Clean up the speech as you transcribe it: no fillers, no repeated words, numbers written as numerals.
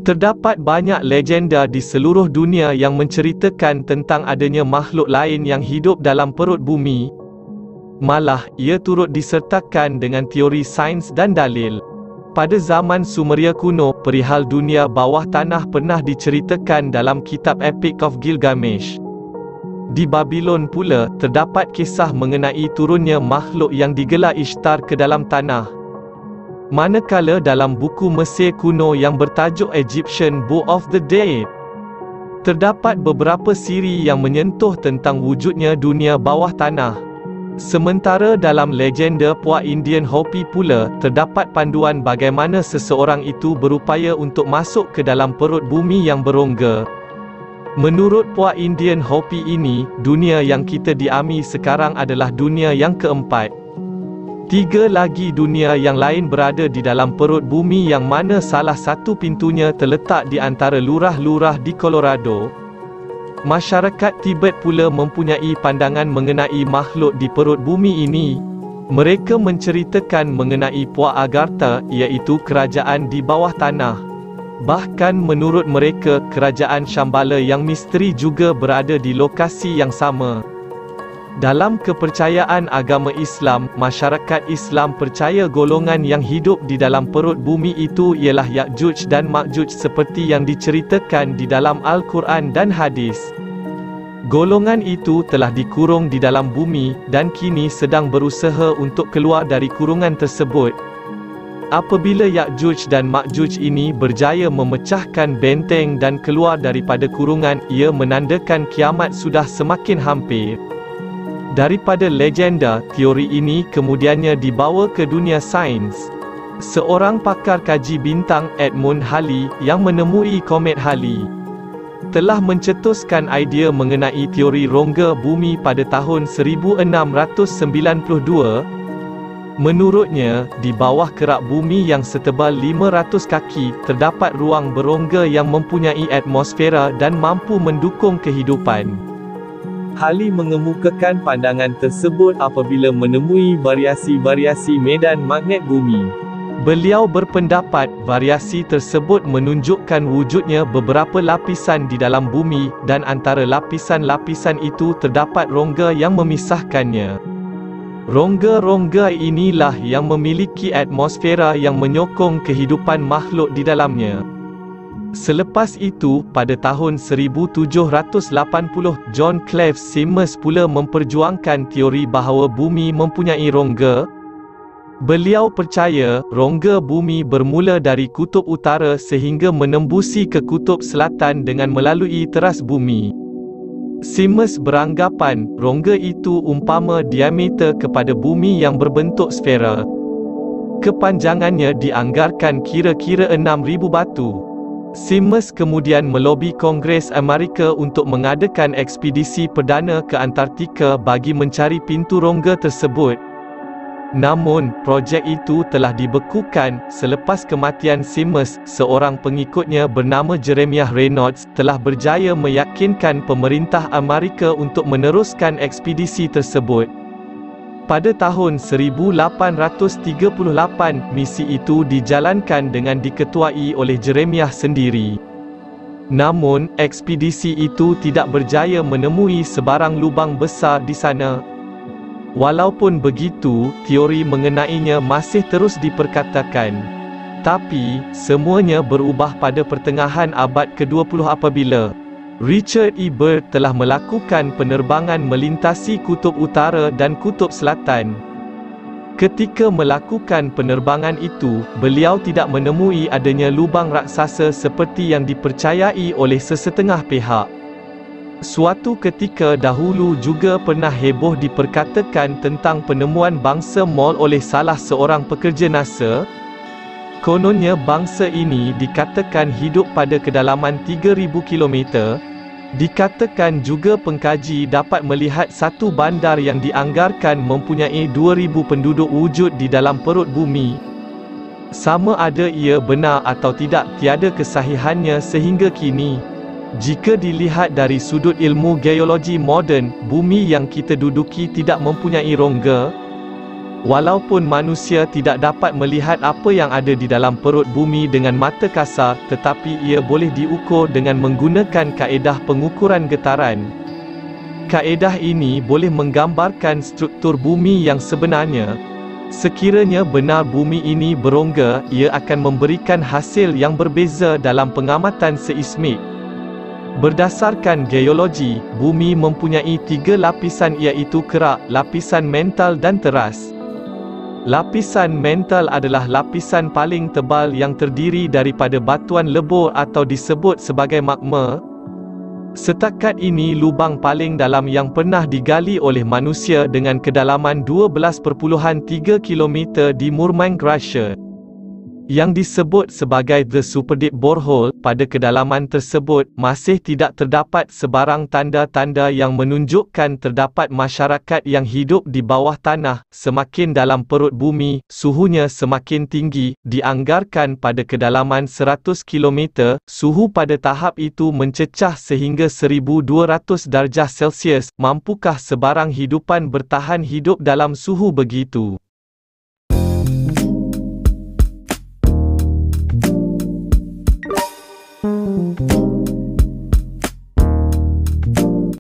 Terdapat banyak legenda di seluruh dunia yang menceritakan tentang adanya makhluk lain yang hidup dalam perut bumi. Malah, ia turut disertakan dengan teori sains dan dalil. Pada zaman Sumeria kuno, perihal dunia bawah tanah pernah diceritakan dalam kitab Epic of Gilgamesh. Di Babylon pula, terdapat kisah mengenai turunnya makhluk yang digelar Ishtar ke dalam tanah. Manakala dalam buku Mesir kuno yang bertajuk Egyptian Book of the Dead, terdapat beberapa siri yang menyentuh tentang wujudnya dunia bawah tanah. Sementara dalam legenda Puak Indian Hopi pula, terdapat panduan bagaimana seseorang itu berupaya untuk masuk ke dalam perut bumi yang berongga. Menurut Puak Indian Hopi ini, dunia yang kita diami sekarang adalah dunia yang keempat. 3 lagi dunia yang lain berada di dalam perut bumi yang mana salah satu pintunya terletak di antara lurah-lurah di Colorado. Masyarakat Tibet pula mempunyai pandangan mengenai makhluk di perut bumi ini. Mereka menceritakan mengenai Puak Agartha, iaitu kerajaan di bawah tanah. Bahkan menurut mereka, kerajaan Shambhala yang misteri juga berada di lokasi yang sama. Dalam kepercayaan agama Islam, masyarakat Islam percaya golongan yang hidup di dalam perut bumi itu ialah Ya'juj dan Ma'juj seperti yang diceritakan di dalam Al-Quran dan hadis. Golongan itu telah dikurung di dalam bumi, dan kini sedang berusaha untuk keluar dari kurungan tersebut. Apabila Ya'juj dan Ma'juj ini berjaya memecahkan benteng dan keluar daripada kurungan, ia menandakan kiamat sudah semakin hampir. Daripada legenda, teori ini kemudiannya dibawa ke dunia sains. Seorang pakar kaji bintang, Edmund Halley, yang menemui komet Halley, telah mencetuskan idea mengenai teori rongga bumi pada tahun 1692. Menurutnya, di bawah kerak bumi yang setebal 500 kaki, terdapat ruang berongga yang mempunyai atmosfera dan mampu mendukung kehidupan. Halley mengemukakan pandangan tersebut apabila menemui variasi-variasi medan magnet bumi. Beliau berpendapat, variasi tersebut menunjukkan wujudnya beberapa lapisan di dalam bumi, dan antara lapisan-lapisan itu terdapat rongga yang memisahkannya. Rongga-rongga inilah yang memiliki atmosfera yang menyokong kehidupan makhluk di dalamnya. Selepas itu, pada tahun 1780, John Clive Semmes pula memperjuangkan teori bahawa bumi mempunyai rongga. Beliau percaya, rongga bumi bermula dari kutub utara sehingga menembusi ke kutub selatan dengan melalui teras bumi. Semmes beranggapan, rongga itu umpama diameter kepada bumi yang berbentuk sfera. Kepanjangannya dianggarkan kira-kira 6,000 batu. Semmes kemudian melobi Kongres Amerika untuk mengadakan ekspedisi perdana ke Antartika bagi mencari pintu rongga tersebut. Namun, projek itu telah dibekukan selepas kematian Semmes. Seorang pengikutnya bernama Jeremiah Reynolds telah berjaya meyakinkan pemerintah Amerika untuk meneruskan ekspedisi tersebut. Pada tahun 1838, misi itu dijalankan dengan diketuai oleh Jeremiah sendiri. Namun, ekspedisi itu tidak berjaya menemui sebarang lubang besar di sana. Walaupun begitu, teori mengenainya masih terus diperkatakan. Tapi, semuanya berubah pada pertengahan abad ke-20 apabila Richard E. Byrd telah melakukan penerbangan melintasi kutub utara dan kutub selatan. Ketika melakukan penerbangan itu, beliau tidak menemui adanya lubang raksasa seperti yang dipercayai oleh sesetengah pihak. Suatu ketika dahulu juga pernah heboh diperkatakan tentang penemuan bangsa Mole oleh salah seorang pekerja NASA. Kononnya bangsa ini dikatakan hidup pada kedalaman 3,000 kilometer. Dikatakan juga pengkaji dapat melihat satu bandar yang dianggarkan mempunyai 2,000 penduduk wujud di dalam perut bumi. Sama ada ia benar atau tidak, tiada kesahihannya sehingga kini. Jika dilihat dari sudut ilmu geologi moden, bumi yang kita duduki tidak mempunyai rongga. Walaupun manusia tidak dapat melihat apa yang ada di dalam perut bumi dengan mata kasar, tetapi ia boleh diukur dengan menggunakan kaedah pengukuran getaran. Kaedah ini boleh menggambarkan struktur bumi yang sebenarnya. Sekiranya benar bumi ini berongga, ia akan memberikan hasil yang berbeza dalam pengamatan seismik. Berdasarkan geologi, bumi mempunyai 3 lapisan iaitu kerak, lapisan mantle dan teras. Lapisan mantle adalah lapisan paling tebal yang terdiri daripada batuan lebur atau disebut sebagai magma. Setakat ini lubang paling dalam yang pernah digali oleh manusia dengan kedalaman 12.3 km di Murmansk, Russia. Yang disebut sebagai The Superdeep Borehole, pada kedalaman tersebut, masih tidak terdapat sebarang tanda-tanda yang menunjukkan terdapat masyarakat yang hidup di bawah tanah. Semakin dalam perut bumi, suhunya semakin tinggi. Dianggarkan pada kedalaman 100 km, suhu pada tahap itu mencecah sehingga 1200 darjah Celsius. Mampukah sebarang hidupan bertahan hidup dalam suhu begitu?